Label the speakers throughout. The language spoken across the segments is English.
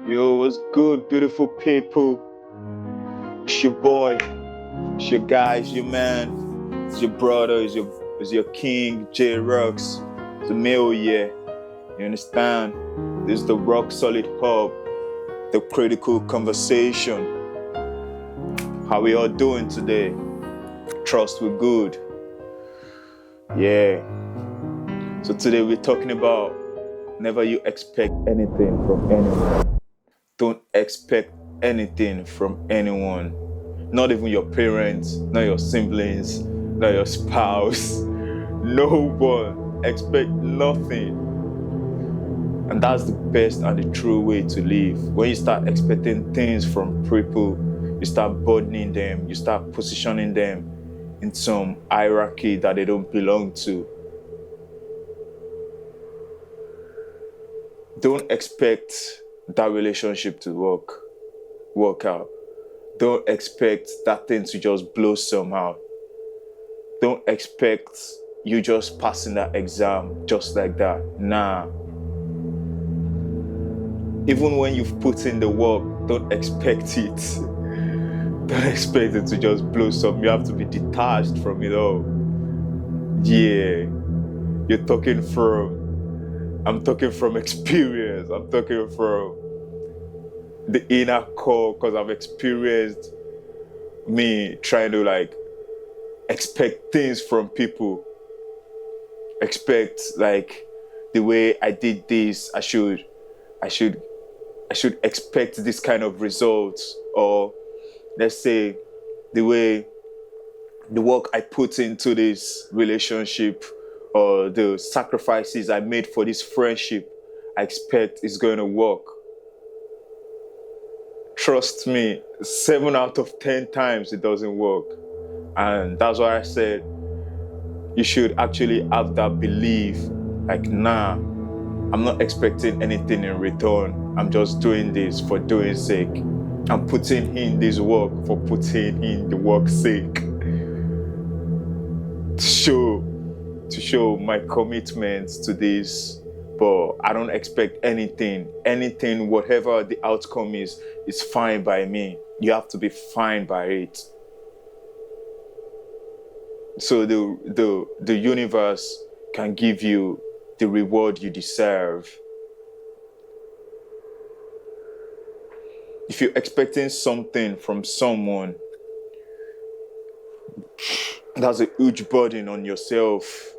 Speaker 1: Yo, what's good, beautiful people? It's your boy, it's your guy, it's your man, it's your brother, it's your king, J Rocks. It's a male, yeah. You understand? This is the rock solid hub, the critical conversation. How we all doing today? Trust we're good. Yeah. So today we're talking about never you expect anything from anyone. Don't expect anything from anyone. Not even your parents, not your siblings, not your spouse. No one. Expect nothing. And that's the best and the true way to live. When you start expecting things from people, you start burdening them, you start positioning them in some hierarchy that they don't belong to. Don't expect that relationship to work out. Don't expect that thing to just blow somehow. Don't expect you just passing that exam just like that. Nah. Even when you've put in the work, don't expect it. Don't expect it to just blow some. You have to be detached from it all. Yeah. I'm talking from experience. I'm talking from the inner core, because I've experienced me trying to expect things from people. Expect the way I did this, I should expect this kind of results. Or let's say the work I put into this relationship, or the sacrifices I made for this friendship, I expect it's going to work. Trust me, 7 out of 10 times it doesn't work. And that's why I said you should actually have that belief, nah, I'm not expecting anything in return. I'm just doing this for doing sake. I'm putting in this work for putting in the work's sake. To show my commitment to this. But I don't expect anything. Anything, whatever the outcome is fine by me. You have to be fine by it. So the universe can give you the reward you deserve. If you're expecting something from someone, that's a huge burden on yourself.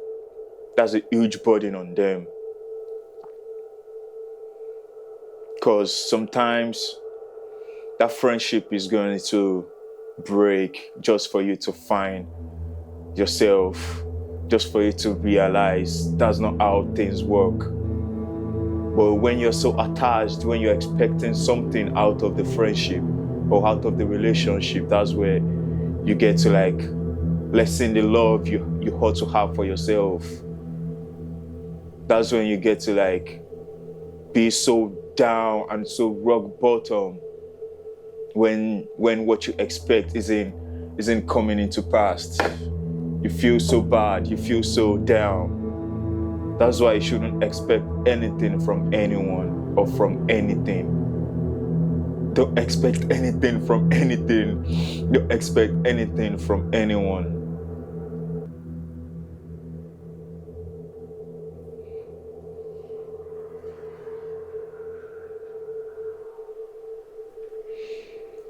Speaker 1: That's a huge burden on them. Because sometimes that friendship is going to break just for you to find yourself, just for you to realize that's not how things work. But when you're so attached, when you're expecting something out of the friendship or out of the relationship, that's where you get to lessen the love you ought to have for yourself. That's when you get to be so down and so rock bottom when what you expect isn't coming into pass. You feel so bad, you feel so down. That's why you shouldn't expect anything from anyone or from anything. Don't expect anything from anything. Don't expect anything from anyone.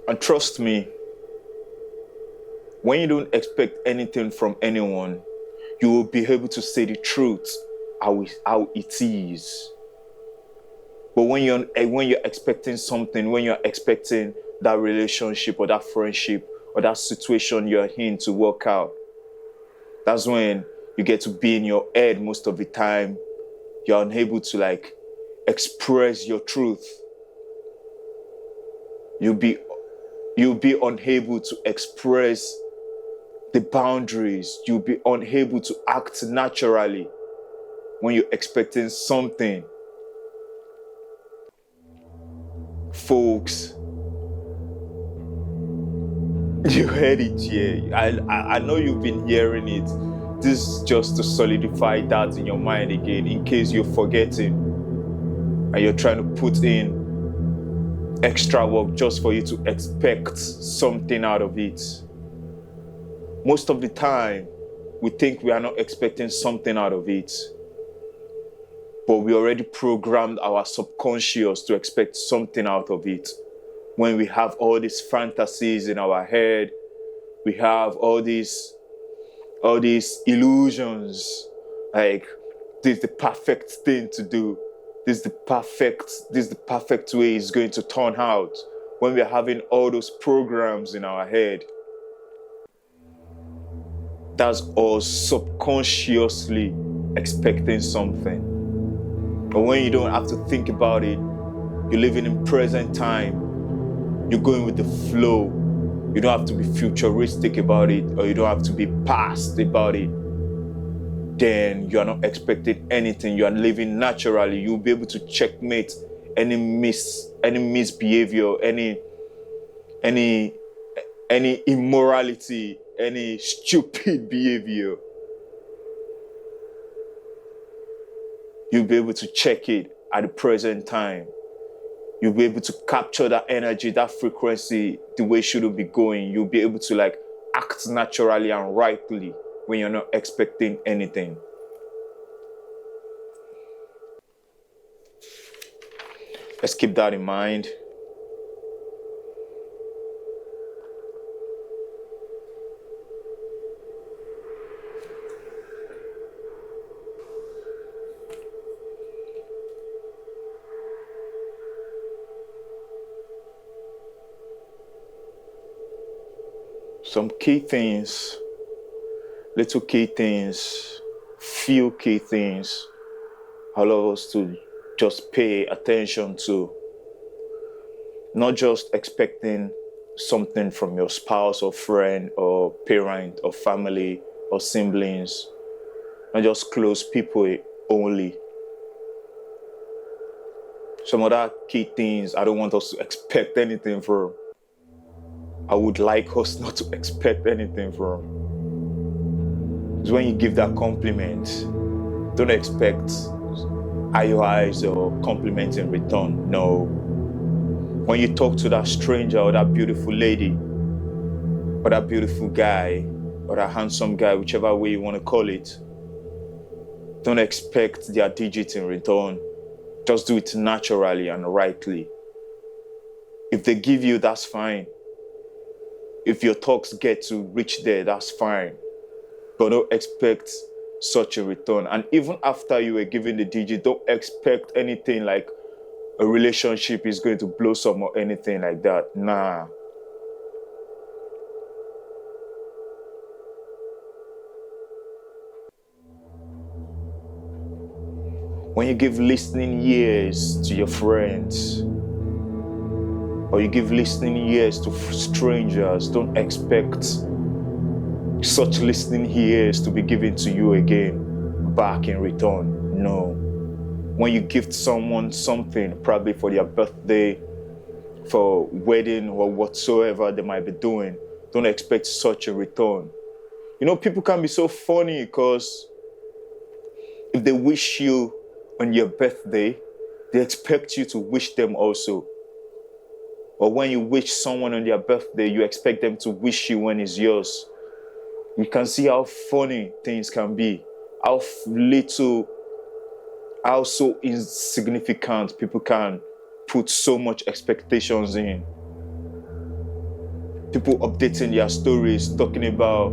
Speaker 1: And trust me, when you don't expect anything from anyone, you will be able to say the truth how it is. But when you're expecting something, when you're expecting that relationship or that friendship or that situation you're in to work out, that's when you get to be in your head most of the time. You're unable to express your truth. You'll be unable to express the boundaries. You'll be unable to act naturally when you're expecting something. Folks, you heard it here. I know you've been hearing it. This is just to solidify that in your mind again, in case you're forgetting and you're trying to put in extra work just for you to expect something out of it. Most of the time, we think we are not expecting something out of it, but we already programmed our subconscious to expect something out of it. When we have all these fantasies in our head, we have all these illusions, like this is the perfect thing to do. This is the perfect way it's going to turn out. When we're having all those programs in our head, that's all subconsciously expecting something. But when you don't have to think about it, you're living in present time, you're going with the flow. You don't have to be futuristic about it, or you don't have to be past about it. Then you are not expecting anything. You are living naturally. You'll be able to checkmate any misbehavior, any immorality, any stupid behavior. You'll be able to check it at the present time. You'll be able to capture that energy, that frequency, the way it shouldn't be going. You'll be able to act naturally and rightly when you're not expecting anything. Let's keep that in mind. Some key things, little key things, few key things, allow us to just pay attention to. Not just expecting something from your spouse or friend or parent or family or siblings, not just close people only. Some other key things I don't want us to expect anything from. I would like us not to expect anything from. It's when you give that compliment, don't expect IOIs or compliments in return. No. When you talk to that stranger or that beautiful lady or that beautiful guy or that handsome guy, whichever way you want to call it, don't expect their digits in return. Just do it naturally and rightly. If they give you, that's fine. If your talks get to reach there, that's fine. But don't expect such a return. And even after you were given the digit, don't expect anything like a relationship is going to blossom or anything like that. Nah. When you give listening ears to your friends, or you give listening ears to strangers, don't expect such listening ears to be given to you again, back in return. No. When you gift someone something, probably for their birthday, for wedding, or whatsoever they might be doing, don't expect such a return. You know, people can be so funny because if they wish you on your birthday, they expect you to wish them also. Or when you wish someone on their birthday, you expect them to wish you when it's yours. You can see how funny things can be, how so insignificant people can put so much expectations in. People updating their stories, talking about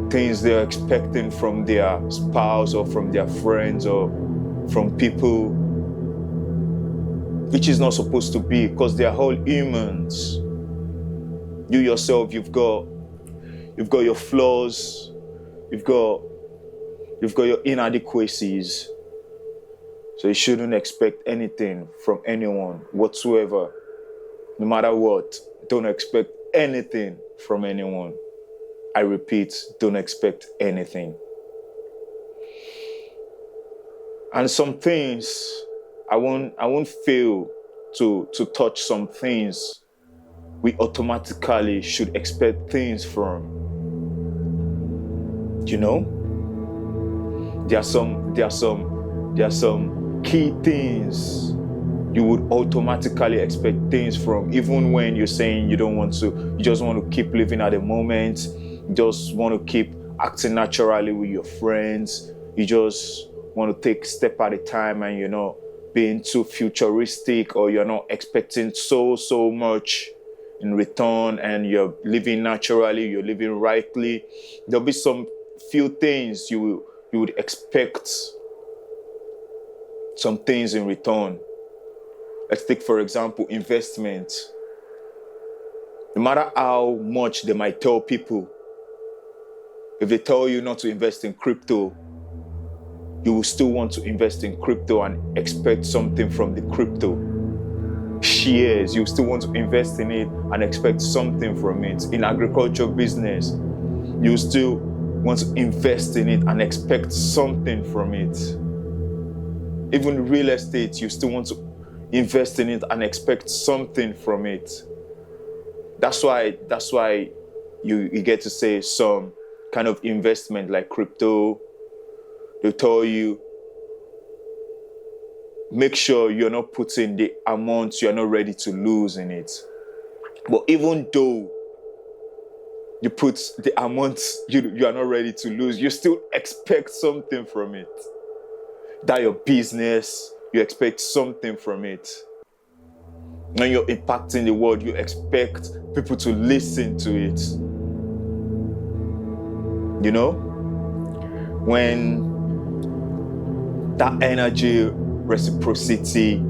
Speaker 1: things they're expecting from their spouse or from their friends or from people, which is not supposed to be, because they are all humans. You yourself, you've got your flaws, you've got your inadequacies. So you shouldn't expect anything from anyone whatsoever. No matter what, don't expect anything from anyone. I repeat, don't expect anything. And some things, I won't fail to touch some things we automatically should expect things from. You know? There are some key things you would automatically expect things from, even when you're saying you don't want to, you just want to keep living at the moment, you just want to keep acting naturally with your friends, you just want to take a step at a time, and you're not being too futuristic, or you're not expecting so much in return, and you're living naturally, you're living rightly. There'll be some few things you would expect some things in return. Let's take, for example, investment. No matter how much they might tell people, if they tell you not to invest in crypto, you will still want to invest in crypto and expect something from the crypto. Shares, you still want to invest in it and expect something from it. In agriculture business, you still want to invest in it and expect something from it. Even real estate, you still want to invest in it and expect something from it. That's why you get to say some kind of investment like crypto, they'll tell you, make sure you're not putting the amount you're not ready to lose in it. But even though you put the amount you are not ready to lose, you still expect something from it. That your business, you expect something from it. When you're impacting the world, you expect people to listen to it. You know? When that energy, reciprocity,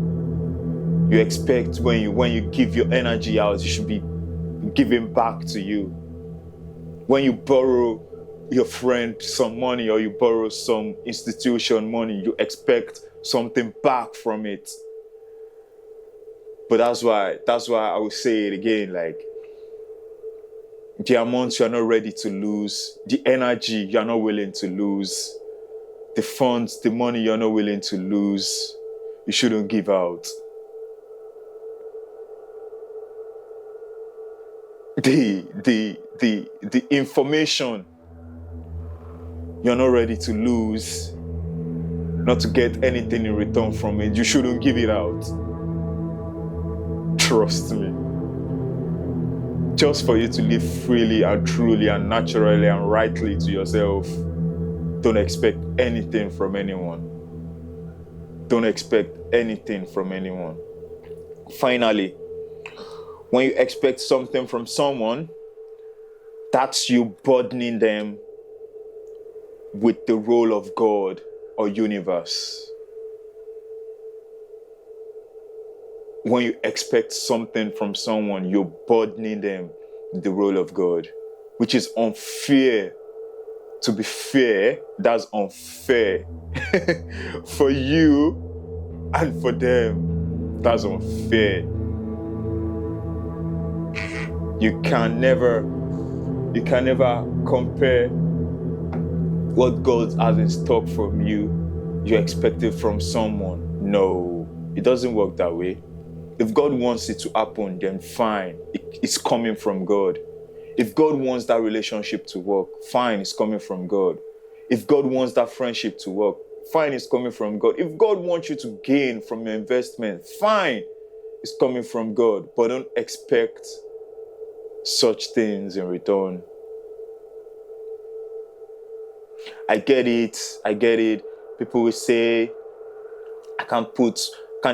Speaker 1: you expect when you give your energy out, it should be given back to you. When you borrow your friend some money, or you borrow some institution money, you expect something back from it. But that's why I will say it again, like, the amount you're not ready to lose, the energy you're not willing to lose, the funds, the money you're not willing to lose, you shouldn't give out. The information you're not ready to lose, not to get anything in return from it, you shouldn't give it out. Trust me. Just for you to live freely and truly and naturally and rightly to yourself, don't expect anything from anyone. Don't expect anything from anyone. Finally, when you expect something from someone, that's you burdening them with the role of God or universe. When you expect something from someone, you're burdening them with the role of God, which is unfair. To be fair, that's unfair. For you and for them, that's unfair. You can never compare what God has in stock from you, you expect it from someone. No, it doesn't work that way. If God wants it to happen, then fine, it's coming from God. If God wants that relationship to work, fine, it's coming from God. If God wants that friendship to work, fine, it's coming from God. If God wants you to gain from your investment, fine, it's coming from God. But don't expect such things in return. I get it. People will say, I can't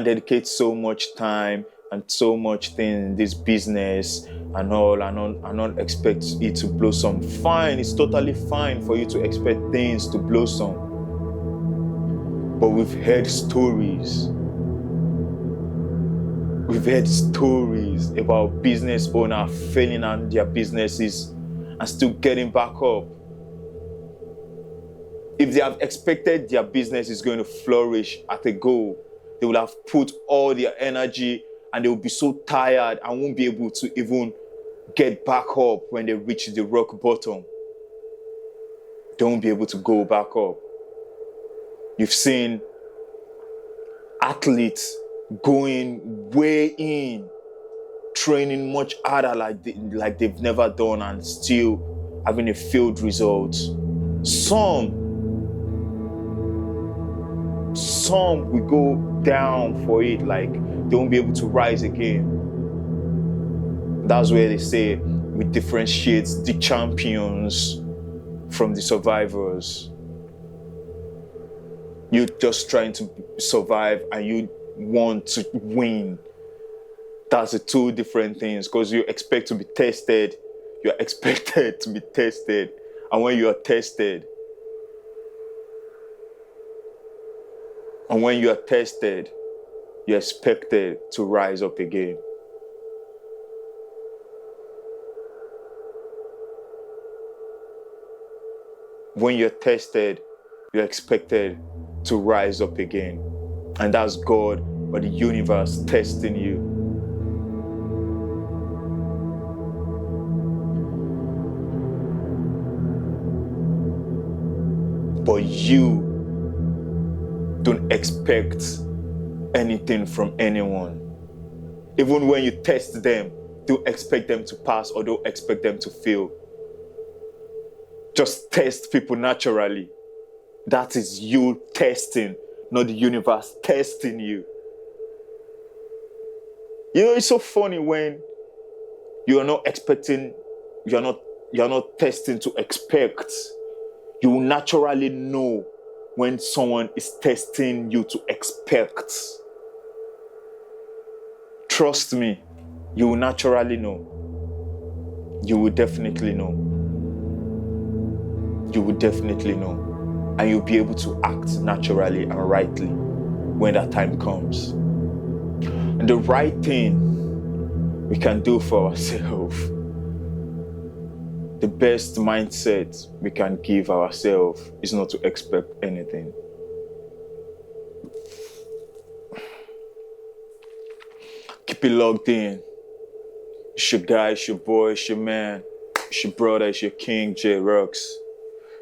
Speaker 1: dedicate so much time and so much thing in this business and all, and not expect it to blossom. Fine, it's totally fine for you to expect things to blossom. But we've heard stories. We've heard stories about business owners failing at their businesses and still getting back up. If they have expected their business is going to flourish at a goal, they will have put all their energy and they will be so tired and won't be able to even get back up when they reach the rock bottom. They won't be able to go back up. You've seen athletes going way in, training much harder like they've never done and still having a failed result. Some will go down for it, like they won't be able to rise again. That's where they say we differentiate the champions from the survivors. You're just trying to survive and you want to win. That's the two different things, because you expect to be tested. You're expected to be tested. And when you are tested, you're expected to rise up again. When you're tested, you're expected to rise up again. And that's God or the universe testing you. But you don't expect anything from anyone. Even when you test them, don't expect them to pass or don't expect them to fail. Just test people naturally. That is you testing, not the universe testing you. You know, it's so funny when you're not expecting, you're not testing to expect. You will naturally know when someone is testing you to expect. Trust me, you will naturally know. You will definitely know. You will definitely know. And you'll be able to act naturally and rightly when that time comes. And the right thing we can do for ourselves, the best mindset we can give ourselves is not to expect anything. Keep it logged in. It's your guy, it's your boy, it's your man, it's your brother, it's your king, J Rocks.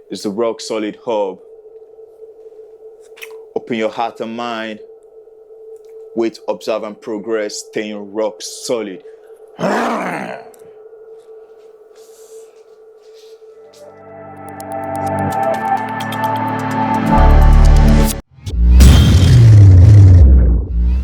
Speaker 1: It's the Rock Solid Hub. Open your heart and mind. Wait, observe and progress, staying rock solid.